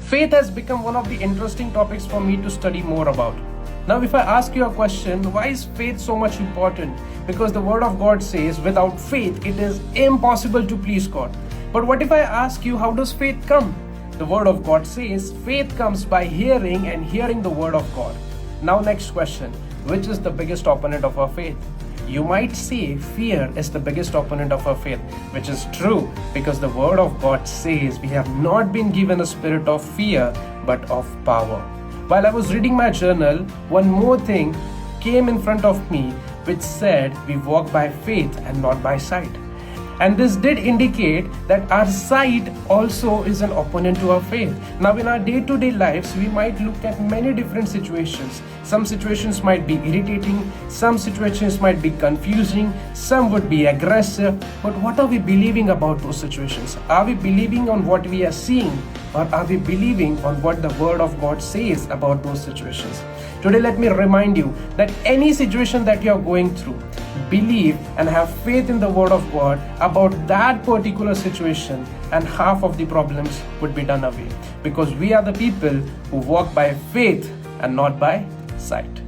Faith has become one of the interesting topics for me to study more about. Now, if I ask you a question, why is faith so much important? Because the Word of God says, without faith, it is impossible to please God. But what if I ask you, how does faith come? The Word of God says, faith comes by hearing and hearing the Word of God. Now, next question, which is the biggest opponent of our faith? You might say fear is the biggest opponent of our faith, which is true because the Word of God says we have not been given a spirit of fear but of power. While I was reading my journal, one more thing came in front of me which said we walk by faith and not by sight. And this did indicate that our sight also is an opponent to our faith. Now, in our day-to-day lives, we might look at many different situations. Some situations might be irritating, some situations might be confusing, some would be aggressive. But what are we believing about those situations? Are we believing on what we are seeing, or are we believing on what the Word of God says about those situations? Today, let me remind you that any situation that you are going through, believe and have faith in the Word of God about that particular situation, and half of the problems would be done away, because we are the people who walk by faith and not by sight.